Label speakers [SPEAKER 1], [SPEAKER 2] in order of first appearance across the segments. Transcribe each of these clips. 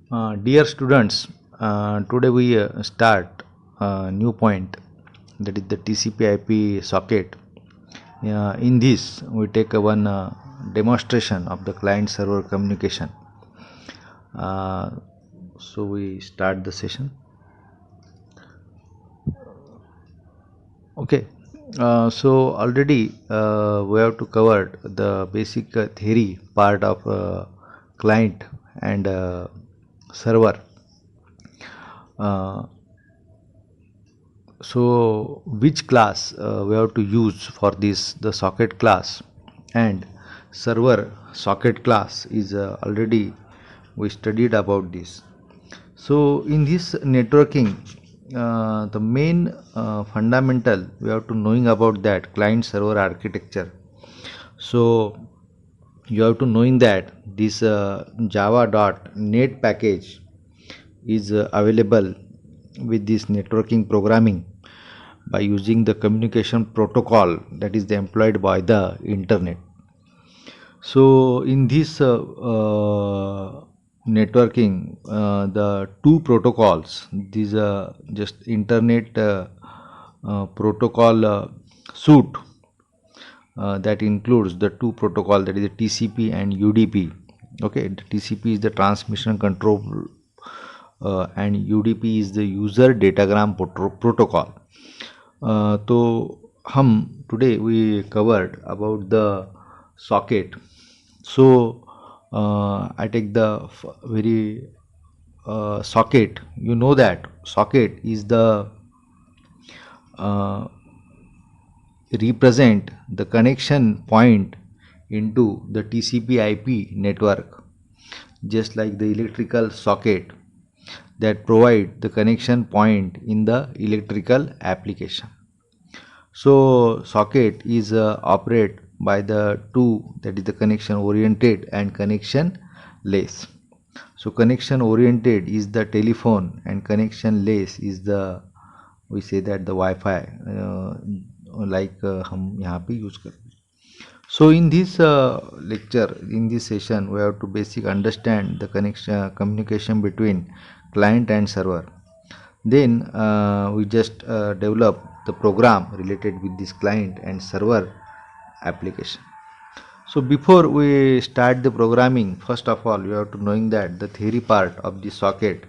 [SPEAKER 1] Dear students, today we start a new point, that is the TCP/IP socket. In this, we take one demonstration of the client-server communication. Uh, so we start the session. Okay. So already we have to cover the basic theory part of client and server. Uh, so which class we have to use for this, the socket class and server socket class is already we studied about this. So in this networking, the main fundamental we have to knowing about that client server architecture. So you have to knowing that this java.net package is available with this networking programming by using the communication protocol that is employed by the internet. So in this networking, the two protocols, these are just internet protocol suite that includes the two protocol, that is the TCP and UDP. Okay, the TCP is the transmission control and UDP is the user datagram protocol. तो हम today we covered about the socket. So I take the very socket. You know that socket is the uh, represent the connection point into the TCP/IP network, just like the electrical socket that provide the connection point in the electrical application. So socket is operate by the two, that is the connection oriented and connection less. So connection oriented is the telephone and connection less is the, we say that the Wi-Fi, like हम यहाँ पे use करते हैं. So in this lecture, in this session, we have to basic understand the connection communication between client and server. Then we just develop the program related with this client and server application. So before we start the programming, first of all, you have to knowing that the theory part of the socket.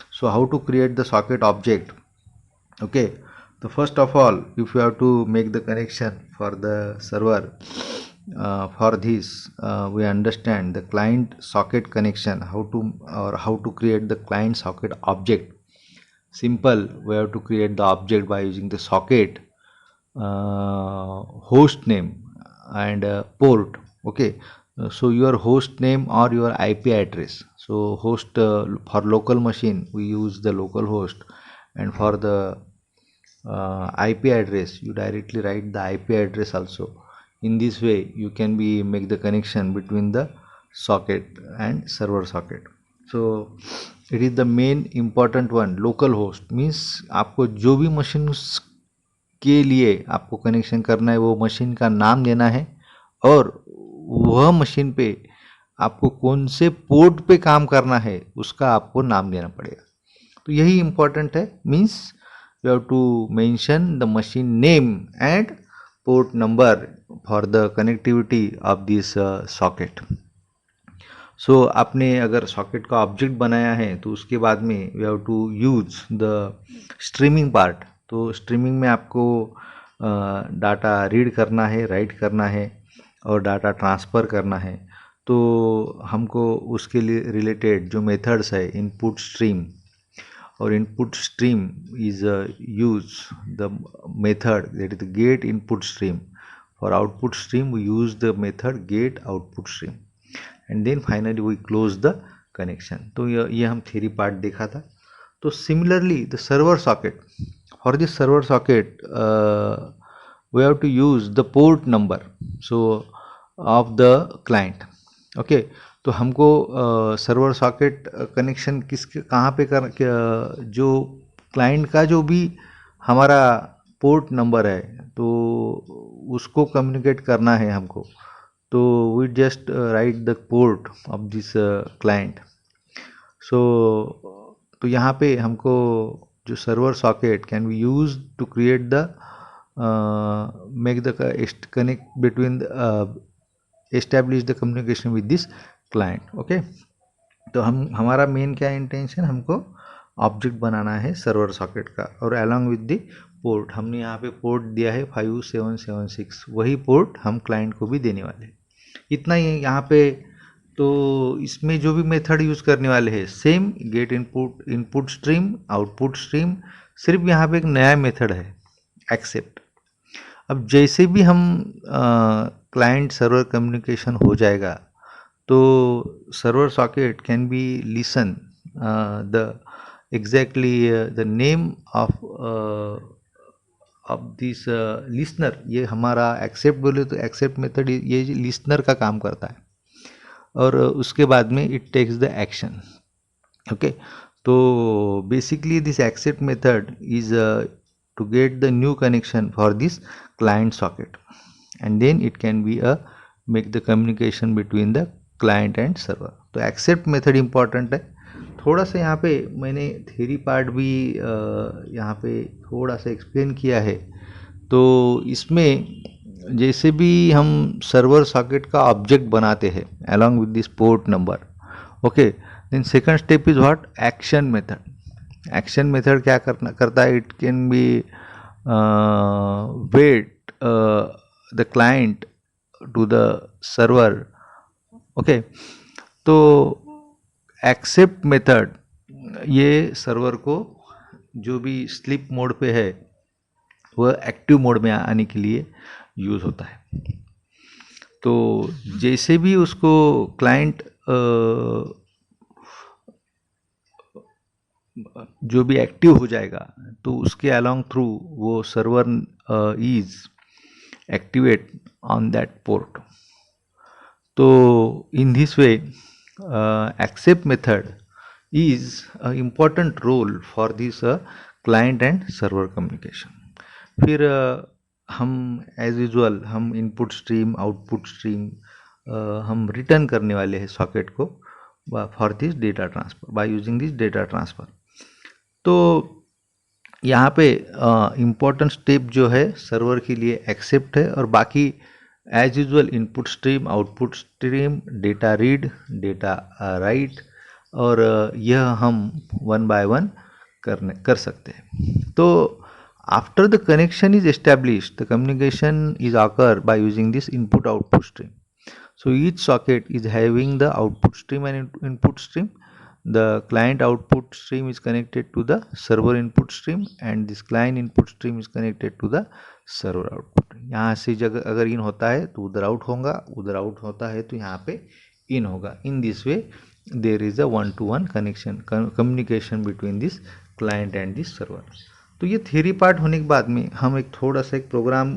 [SPEAKER 1] So how to create the socket object? Okay. So first of all, if you have to make the connection for the server, for this we understand the client socket connection, how to or how to create the client socket object. Simple, we have to create the object by using the socket host name and port. Okay. So your host name or your IP address. So host for local machine we use the local host, and for the IP address you directly write the IP address also. In this way you can be make the connection between the socket and server socket. So it is the main important one. Local host means आपको जो भी machine के लिए आपको connection करना है वो machine का नाम देना है, और वह मशीन पे आपको कौन से पोर्ट पे काम करना है उसका आपको नाम देना पड़ेगा. तो यही इम्पोर्टेंट है. Means you have to mention the machine name and port number for the connectivity of this socket. So आपने अगर सॉकेट का ऑब्जेक्ट बनाया है तो उसके बाद में we have to use the streaming part. तो स्ट्रीमिंग में आपको डाटा रीड करना है, राइट करना है और डाटा ट्रांसफ़र करना है. तो हमको उसके लिए रिलेटेड जो मेथड्स है, इनपुट स्ट्रीम और input stream is use the method that is the get input stream. For output stream we use the method get output stream, and then finally we close the connection. तो ये हम theory part देखा था. तो similarly the server socket, for this server socket we have to use the port number so of the client. Okay. तो हमको server socket connection किस कहाँ पे कर जो क्लाइंट का जो भी हमारा पोर्ट नंबर है तो उसको कम्युनिकेट करना है हमको. तो we just write the port of this client. सो तो यहाँ पे हमको जो server socket can be use to create the make the connect between establish the communication with this client. Okay, तो हमारा मेन क्या इंटेंशन, हमको ऑब्जेक्ट बनाना है सर्वर सॉकेट का, और अलॉन्ग विद द पोर्ट हमने यहाँ पे पोर्ट दिया है 5776, वही पोर्ट हम क्लाइंट को भी देने वाले हैं। इतना ही है यहाँ पे। तो इसमें जो भी मेथड यूज़ करने वाले हैं same, get input, input stream, output stream, सिर्फ यहाँ पे एक नया मेथड है एक्सेप्ट। अब जैसे भी हम क्लाइंट सर्वर कम्युनिकेशन हो जाएगा तो server socket can B listen the exactly the name of this listener. ये हमारा एक्सेप्ट बोले तो एक्सेप्ट मेथड ये लिसनर का काम करता है, और उसके बाद में it takes the action. Okay, तो basically this accept method is to get the new connection for this client socket, and then it can be a make the communication between the client and server। तो accept method important है। थोड़ा सा यहाँ पे मैंने theory part भी यहाँ पे थोड़ा सा एक्सप्लेन किया है। तो इसमें जैसे भी हम सर्वर सॉकेट का ऑब्जेक्ट बनाते हैं along with this port number, okay, then second step is what, action method. Action method क्या करता है, it can be wait the client to the server. Okay, तो एक्सेप्ट मेथड ये सर्वर को जो भी स्लीप मोड पे है वह एक्टिव मोड में आने के लिए यूज़ होता है। तो जैसे भी उसको क्लाइंट जो भी एक्टिव हो जाएगा तो उसके अलोंग थ्रू वो server is activate on that port. तो in this way accept method is a important role for this client and server communication. फिर हम एज यूजुअल हम इनपुट स्ट्रीम, आउटपुट स्ट्रीम हम रिटर्न करने वाले हैं सॉकेट को for this data transfer by using this data transfer. तो यहाँ पे इम्पोर्टेंट स्टेप जो है सर्वर के लिए एक्सेप्ट है, और बाकी as usual input stream, output stream, data read, data write, और यह हम वन बाय वन कर सकते हैं। तो after the connection is established the communication is occur bye using this input output stream. So each socket is having the output stream and input stream. The client output stream is connected to the server input stream, and this client input stream is connected to the server output। यहाँ से जगह अगर इन होता है तो उधर out होगा, उधर आउट होता है तो यहाँ पे इन होगा। इन this way there is a 1-to-1 connection, communication between this client and this server. तो ये थ्योरी पार्ट होने के बाद में हम एक थोड़ा सा एक प्रोग्राम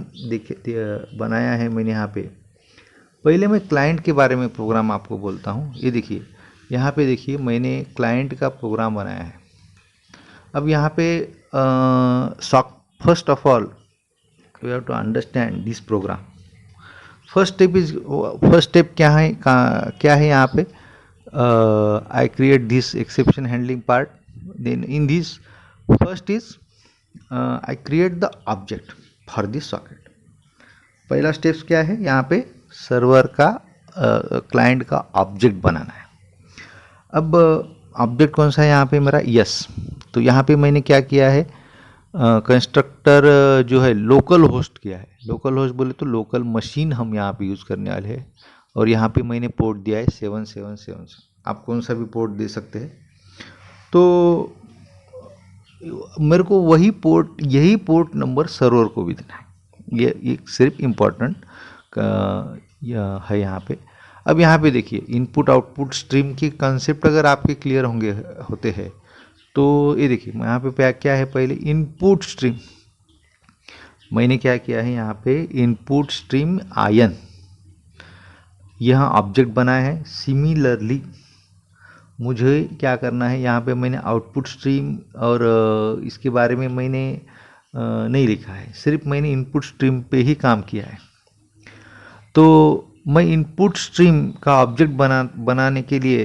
[SPEAKER 1] बनाया है मैंने यहाँ पे। पहले मैं क्लाइंट के बारे में प्रोग्राम आपको बोलता हूँ। ये देखिए, यहाँ पे देखिए मैंने क्लाइंट का प्रोग्राम बनाया है। अब यहाँ पे first of all we have to understand this program. First step क्या है यहाँ पे, I create this exception handling part. Then in this first is I create the object for this socket. पहला स्टेप्स क्या है, यहाँ पे सर्वर का क्लाइंट का ऑब्जेक्ट बनाना है। अब ऑब्जेक्ट कौन सा है यहाँ पे मेरा, यस। तो यहाँ पे मैंने क्या किया है, कंस्ट्रक्टर जो है लोकल होस्ट किया है। लोकल होस्ट बोले तो लोकल मशीन हम यहाँ पे यूज़ करने वाले हैं, और यहाँ पे मैंने पोर्ट दिया है 7777। आप कौन सा भी पोर्ट दे सकते हैं। तो मेरे को वही पोर्ट, यही पोर्ट नंबर सर्वर को भी देना है। ये सिर्फ इम्पोर्टेंट है यहाँ पे। अब यहाँ पे देखिए इनपुट आउटपुट स्ट्रीम की कंसेप्ट अगर आपके क्लियर होते हैं तो ये देखिए यहाँ पे क्या है, पहले इनपुट स्ट्रीम मैंने क्या किया है, यहाँ पे इनपुट स्ट्रीम आयन यहाँ ऑब्जेक्ट बनाया है। सिमिलरली मुझे क्या करना है, यहाँ पे मैंने आउटपुट स्ट्रीम और इसके बारे में मैंने नहीं लिखा है, सिर्फ मैंने इनपुट स्ट्रीम पे ही काम किया है। तो मैं इनपुट स्ट्रीम का ऑब्जेक्ट बनाने के लिए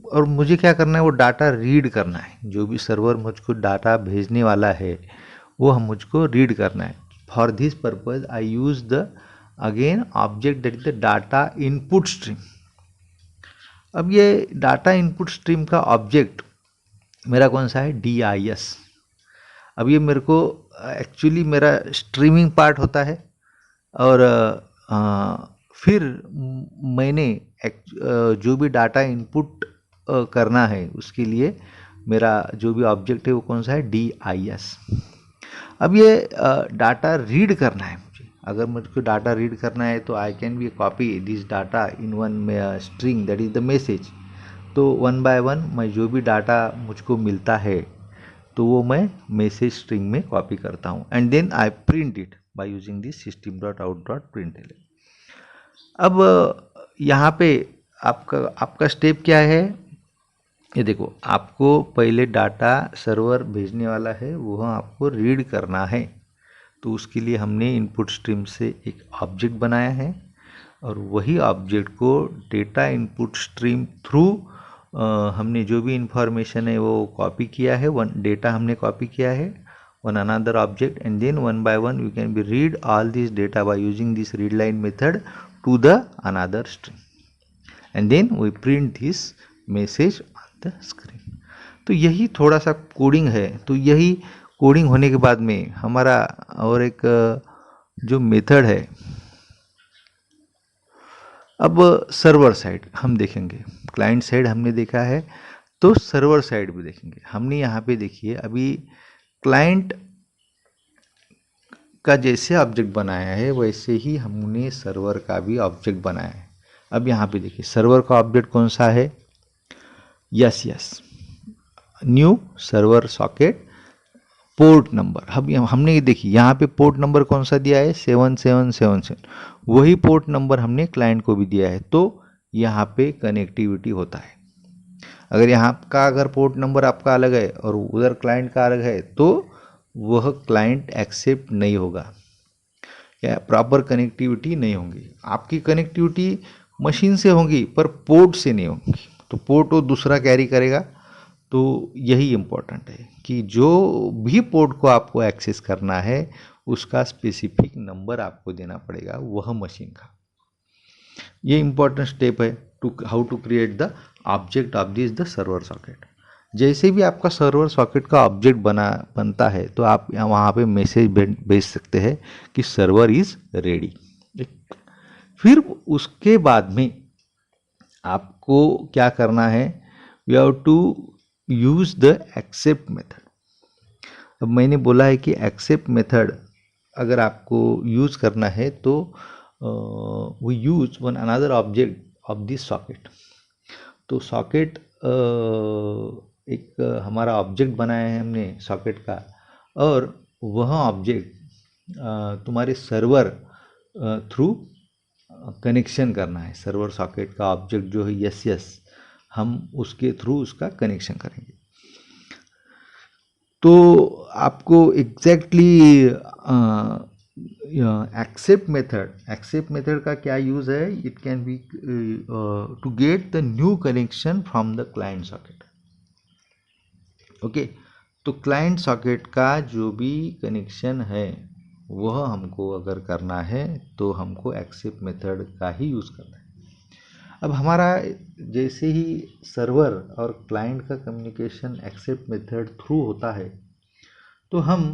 [SPEAKER 1] और मुझे क्या करना है, वो डाटा रीड करना है। जो भी सर्वर मुझको डाटा भेजने वाला है वो हम मुझको रीड करना है। For this purpose I use the again object that is the data input stream. अब ये डाटा इनपुट स्ट्रीम का ऑब्जेक्ट मेरा कौन सा है, डी आई एस। अब ये मेरे को एक्चुअली मेरा स्ट्रीमिंग पार्ट होता है, और फिर मैंने जो भी डाटा इनपुट करना है उसके लिए मेरा जो भी ऑब्जेक्ट है वो कौन सा है, डी आई एस। अब ये डाटा रीड करना है मुझे। अगर मुझको डाटा रीड करना है तो I can be copy this data in one string that is the message. तो वन बाय वन मैं जो भी डाटा मुझको मिलता है तो वो मैं मैसेज स्ट्रिंग में कॉपी करता हूँ, and then I print it by using this system dot out dot print. अब यहाँ पे आपका स्टेप क्या है, ये देखो, आपको पहले डाटा सर्वर भेजने वाला है वो आपको रीड करना है। तो उसके लिए हमने इनपुट स्ट्रीम से एक ऑब्जेक्ट बनाया है, और वही ऑब्जेक्ट को डेटा इनपुट स्ट्रीम थ्रू हमने जो भी इंफॉर्मेशन है वो कॉपी किया है, वन डेटा हमने कॉपी किया है one another object, and then one by one we can be read all this data by using this read line method to the another string, and then we print this message on the screen. तो यही थोड़ा सा coding है। तो यही coding होने के बाद में हमारा और एक जो मेथड है, अब सर्वर साइड हम देखेंगे। क्लाइंट साइड हमने देखा है, तो सर्वर साइड भी देखेंगे। हमने यहाँ पे देखिए अभी क्लाइंट का जैसे ऑब्जेक्ट बनाया है वैसे ही हमने सर्वर का भी ऑब्जेक्ट बनाया है। अब यहाँ पे देखिए सर्वर का ऑब्जेक्ट कौन सा है, yes yes, new server socket port number. अब हमने देखिए यहाँ पे पोर्ट नंबर कौन सा दिया है, 7777। वही पोर्ट नंबर हमने क्लाइंट को भी दिया है, तो यहाँ पे कनेक्टिविटी होता है। अगर यहाँ का अगर पोर्ट नंबर आपका अलग है और उधर क्लाइंट का अलग है तो वह क्लाइंट एक्सेप्ट नहीं होगा, या प्रॉपर कनेक्टिविटी नहीं होगी। आपकी कनेक्टिविटी मशीन से होगी पर पोर्ट से नहीं होगी, तो पोर्ट वो दूसरा कैरी करेगा। तो यही इम्पोर्टेंट है कि जो भी पोर्ट को आपको एक्सेस करना है उसका स्पेसिफिक नंबर आपको देना पड़ेगा वह मशीन का। ये इम्पोर्टेंट स्टेप है to how to create the object of this the server socket. जैसे भी आपका सर्वर सॉकेट का ऑब्जेक्ट बनता है तो आप वहाँ पे मैसेज भेज सकते हैं कि सर्वर इज रेडी। फिर उसके बाद में आपको क्या करना है, we have to use the accept method. अब मैंने बोला है कि एक्सेप्ट मेथड अगर आपको यूज करना है तो we use one another object of this socket. तो सॉकेट एक हमारा ऑब्जेक्ट बनाया है हमने सॉकेट का, और वह ऑब्जेक्ट तुम्हारे सर्वर थ्रू कनेक्शन करना है। सर्वर सॉकेट का ऑब्जेक्ट जो है यस यस, हम उसके थ्रू उसका कनेक्शन करेंगे। तो आपको एग्जैक्टली एक्सेप्ट मेथड का क्या यूज़ है, it can be to get the new connection from the client socket. Okay, तो क्लाइंट सॉकेट का जो भी कनेक्शन है वह हमको अगर करना है तो हमको एक्सेप्ट मेथड का ही यूज़ करना है। अब हमारा जैसे ही सर्वर और क्लाइंट का कम्युनिकेशन एक्सेप्ट मेथड थ्रू होता है तो हम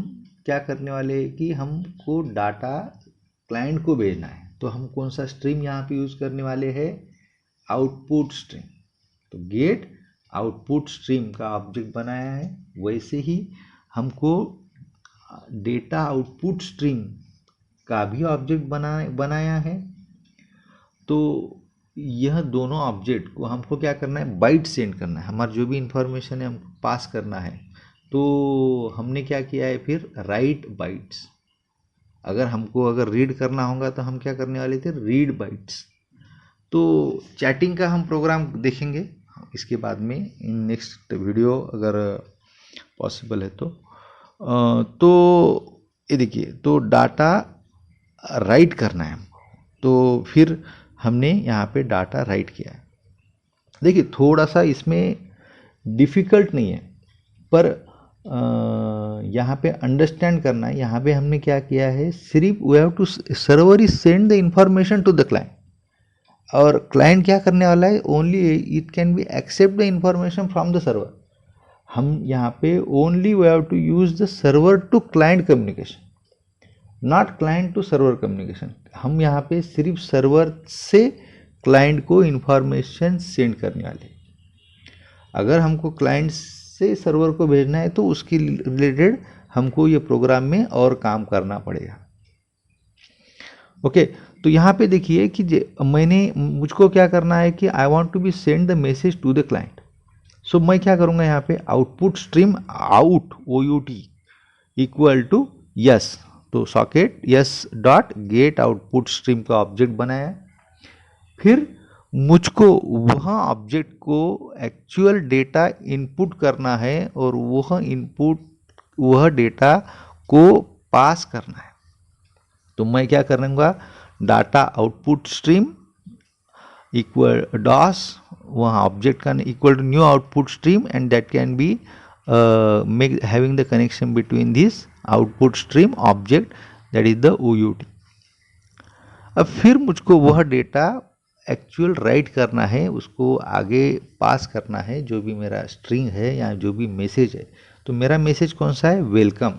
[SPEAKER 1] क्या करने वाले हैं कि हमको डाटा क्लाइंट को भेजना है, तो हम कौन सा स्ट्रीम यहाँ पे यूज़ करने वाले हैं, आउटपुट स्ट्रीम। तो गेट आउटपुट स्ट्रीम का ऑब्जेक्ट बनाया है, वैसे ही हमको डेटा आउटपुट स्ट्रीम का भी ऑब्जेक्ट बनाया है। तो यह दोनों ऑब्जेक्ट को हमको क्या करना है, बाइट सेंड करना है। हमारा जो भी इंफॉर्मेशन है हमको पास करना है, तो हमने क्या किया है फिर, राइट बाइट्स। अगर हमको अगर रीड करना होगा तो हम क्या करने वाले थे, रीड बाइट्स। तो चैटिंग का हम प्रोग्राम देखेंगे इसके बाद में इन नेक्स्ट वीडियो अगर पॉसिबल है तो ये देखिए, तो डाटा राइट करना है हमको। तो फिर हमने यहाँ पे डाटा राइट किया है। देखिए थोड़ा सा इसमें डिफ़िकल्ट नहीं है, पर यहाँ पे अंडरस्टैंड करना है। यहाँ पे हमने क्या किया है, सिर्फ we have to server is send the information to the client, और क्लाइंट क्या करने वाला है, only it can be accept the information from the server. हम यहाँ पे only we have to use the server to client communication, not client to server communication. हम यहाँ पे सिर्फ सर्वर से क्लाइंट को इंफॉर्मेशन सेंड करने वाले। अगर हमको क्लाइंट से सर्वर को भेजना है तो उसके रिलेटेड हमको ये प्रोग्राम में और काम करना पड़ेगा। ओके, तो यहाँ पे देखिए कि मैंने मुझको क्या करना है कि I want to be send the message to the client. So मैं क्या करूँगा, यहाँ पे output stream out OUT equal to S, तो socket S dot get output stream का ऑब्जेक्ट बनाया। फिर मुझको वह ऑब्जेक्ट को एक्चुअल डेटा इनपुट करना है और वह डेटा को पास करना है। तो मैं क्या करूँगा, data output stream equal dos, वहाँ ऑब्जेक्ट का equal to new output stream, and that can be make having the connection between this output stream object, that is the OUT। अब फिर मुझको वह डेटा एक्चुअल राइट करना है, उसको आगे पास करना है, जो भी मेरा स्ट्रिंग है या जो भी मैसेज है। तो मेरा मैसेज कौन सा है, वेलकम।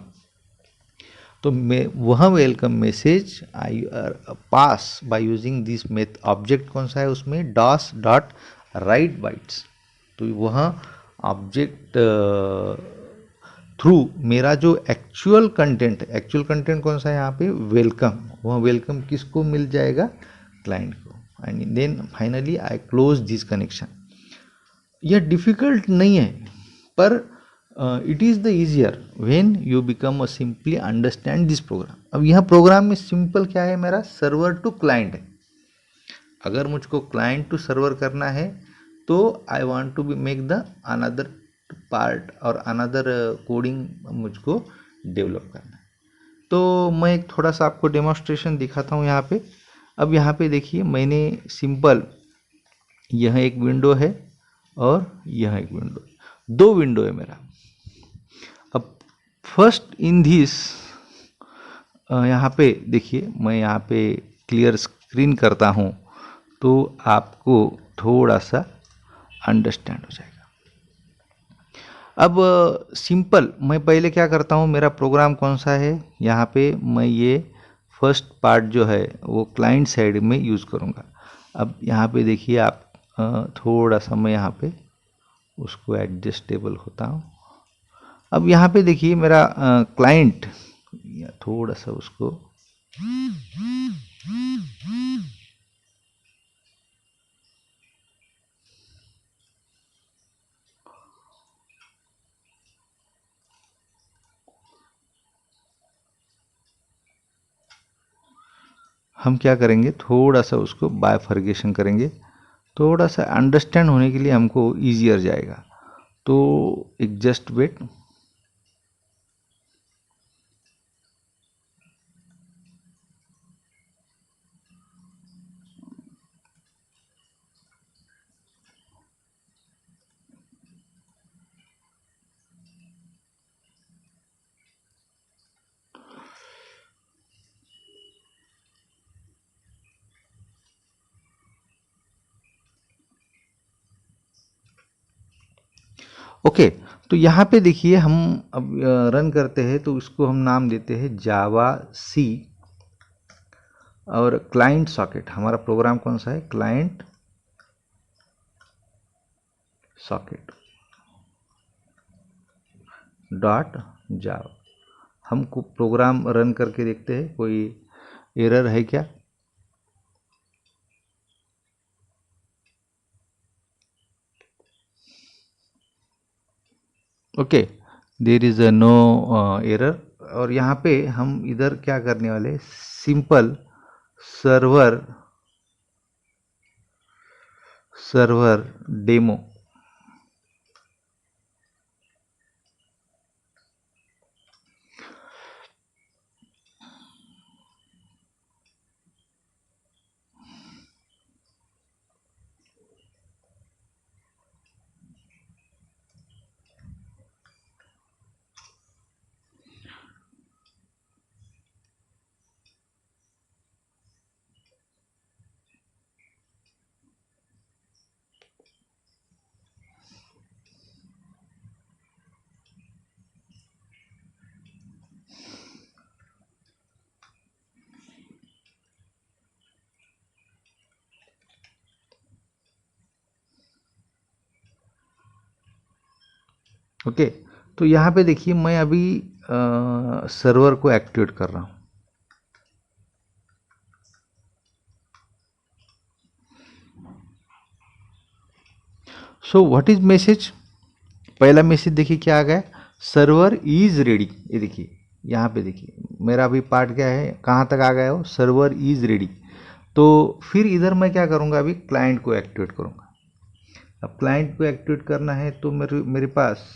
[SPEAKER 1] तो मैं वह welcome message I pass by using this meth object कौन सा है उसमें, डॉस डॉट राइट बाइट्स। तो वह ऑब्जेक्ट थ्रू मेरा जो एक्चुअल कंटेंट कौन सा है यहाँ पे, वेलकम। वह वेलकम किसको मिल जाएगा, क्लाइंट को। And then finally I close this connection. यह डिफिकल्ट नहीं है, पर it is the easier when you become a simply understand this program. अब यह प्रोग्राम में सिंपल क्या है, मेरा सर्वर टू क्लाइंट है। अगर मुझको क्लाइंट टू सर्वर करना है तो I want to be make the another part और अनदर कोडिंग मुझको डेवलप करना है। तो मैं एक थोड़ा सा आपको डेमोन्स्ट्रेशन दिखाता हूँ यहाँ पे। अब यहाँ पे देखिए मैंने सिंपल, यह एक विंडो है और यह एक विंडो, दो विंडो है मेरा। अब फर्स्ट इन दिस, यहाँ पे देखिए मैं यहाँ पे क्लियर स्क्रीन करता हूँ तो आपको थोड़ा सा अंडरस्टैंड हो जाएगा। अब सिंपल मैं पहले क्या करता हूँ, मेरा प्रोग्राम कौन सा है, यहाँ पे मैं ये फर्स्ट पार्ट जो है वो क्लाइंट साइड में यूज़ करूँगा। अब यहाँ पे देखिए आप, थोड़ा सा मैं यहाँ पे उसको एडजस्टेबल होता हूँ। अब यहाँ पे देखिए मेरा क्लाइंट, थोड़ा सा उसको, हम क्या करेंगे, थोड़ा सा उसको बायफर्गेशन करेंगे, थोड़ा सा अंडरस्टैंड होने के लिए हमको ईजियर जाएगा। तो एक जस्ट वेट। ओके, तो यहाँ पे देखिए हम अब रन करते हैं तो इसको हम नाम देते हैं जावा सी, और क्लाइंट सॉकेट। हमारा प्रोग्राम कौन सा है, क्लाइंट सॉकेट डॉट जावा। हम प्रोग्राम रन करके देखते हैं कोई एरर है क्या। Okay, there is a no error. और यहाँ पे हम इधर क्या करने वाले, simple server server demo, okay, तो यहाँ पे देखिए मैं अभी सर्वर को एक्टिवेट कर रहा हूँ। So what is message? पहला मैसेज देखिए क्या आ गया, सर्वर इज रेडी। ये देखिए यहाँ पे देखिए मेरा अभी पार्ट क्या है, कहाँ तक आ गया हो, सर्वर इज रेडी। तो फिर इधर मैं क्या करूँगा, अभी क्लाइंट को एक्टिवेट करूँगा। अब क्लाइंट को एक्टिवेट करना है तो मेरे पास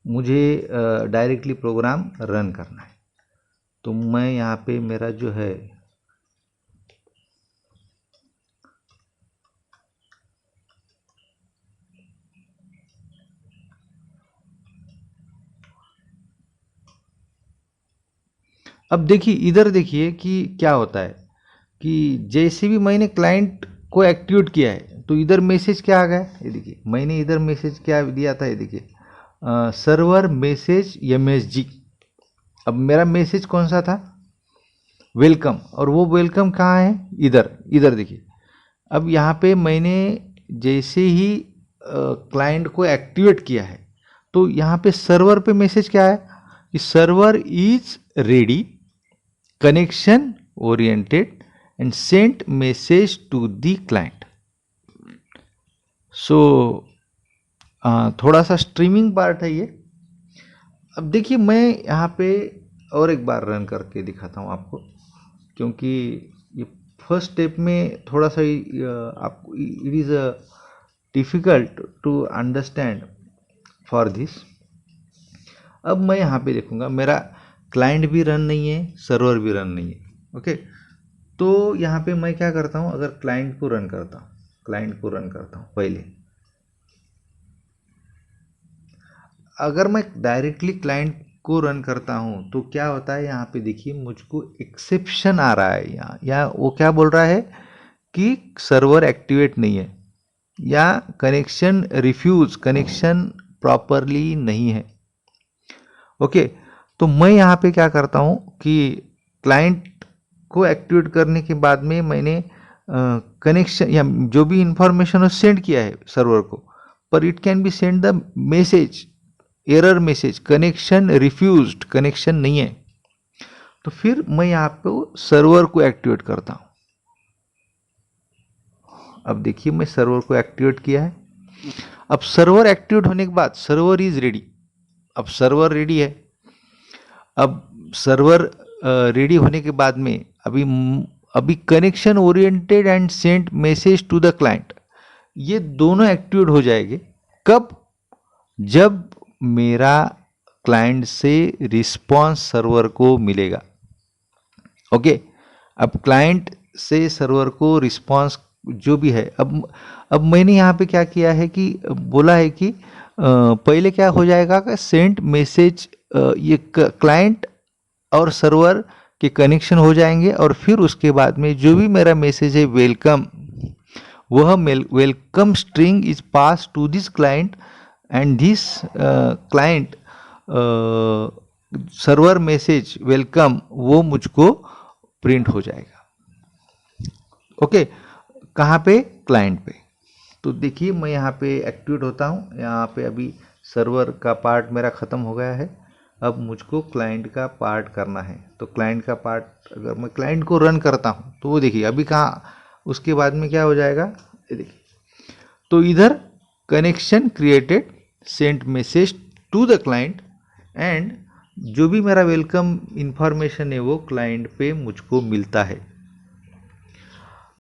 [SPEAKER 1] मुझे डायरेक्टली प्रोग्राम रन करना है। तो मैं यहाँ पे मेरा जो है अब देखिए इधर देखिए कि क्या होता है कि जैसे भी मैंने क्लाइंट को एक्टिवेट किया है तो इधर मैसेज क्या आ गया, ये देखिए मैंने इधर मैसेज क्या दिया था, ये देखिए सर्वर मैसेज MSG। अब मेरा मैसेज कौन सा था, वेलकम, और वो वेलकम कहाँ है, इधर इधर देखिए। अब यहाँ पे मैंने जैसे ही क्लाइंट को एक्टिवेट किया है तो यहाँ पे सर्वर पे मैसेज क्या है कि server is ready, connection oriented and sent message to the client. So थोड़ा सा स्ट्रीमिंग पार्ट है ये। अब देखिए मैं यहाँ पे और एक बार रन करके दिखाता हूँ आपको, क्योंकि ये फर्स्ट स्टेप में थोड़ा सा आपको it is difficult to understand for this. अब मैं यहाँ पे देखूँगा मेरा क्लाइंट भी रन नहीं है, सर्वर भी रन नहीं है। ओके, तो यहाँ पे मैं क्या करता हूँ, अगर क्लाइंट को रन करता हूँ, क्लाइंट को रन करता हूँ पहले, अगर मैं डायरेक्टली क्लाइंट को रन करता हूँ तो क्या होता है, यहाँ पे देखिए मुझको एक्सेप्शन आ रहा है यहाँ, या वो क्या बोल रहा है कि सर्वर एक्टिवेट नहीं है या कनेक्शन रिफ्यूज, कनेक्शन प्रॉपरली नहीं है। ओके, तो मैं यहाँ पे क्या करता हूँ कि क्लाइंट को एक्टिवेट करने के बाद में मैंने कनेक्शन या जो भी इंफॉर्मेशन सेंड किया है सर्वर को, पर it can B send the message, error message, connection refused, connection नहीं है। तो फिर मैं यहाँ पे सर्वर को एक्टिवेट करता हूँ। अब देखिए मैं सर्वर को एक्टिवेट किया है। अब सर्वर एक्टिवेट होने के बाद सर्वर इज रेडी, अब सर्वर रेडी है। अब सर्वर रेडी होने के बाद में अभी connection oriented and sent message to the client, ये दोनों एक्टिवेट हो जाएंगे कब, जब मेरा क्लाइंट से रिस्पॉन्स सर्वर को मिलेगा। ओके, अब क्लाइंट से सर्वर को रिस्पॉन्स जो भी है, अब मैंने यहाँ पे क्या किया है कि बोला है कि पहले क्या हो जाएगा कि सेंट मैसेज, ये क्लाइंट और सर्वर के कनेक्शन हो जाएंगे, और फिर उसके बाद में जो भी मेरा मैसेज है वेलकम, वह welcome string is pass to this client and this client server message welcome वो मुझको प्रिंट हो जाएगा। ओके, कहाँ पे, क्लाइंट पे। तो देखिए मैं यहाँ पे एक्टिवेट होता हूँ, यहाँ पे अभी सर्वर का पार्ट मेरा ख़त्म हो गया है। अब मुझको क्लाइंट का पार्ट करना है, तो क्लाइंट का पार्ट अगर मैं क्लाइंट को रन करता हूँ तो वो देखिए अभी कहाँ, उसके बाद में क्या हो जाएगा, ये देखिए तो इधर connection created, sent message to the client, and जो भी मेरा वेलकम इंफॉर्मेशन है वो क्लाइंट पे मुझको मिलता है।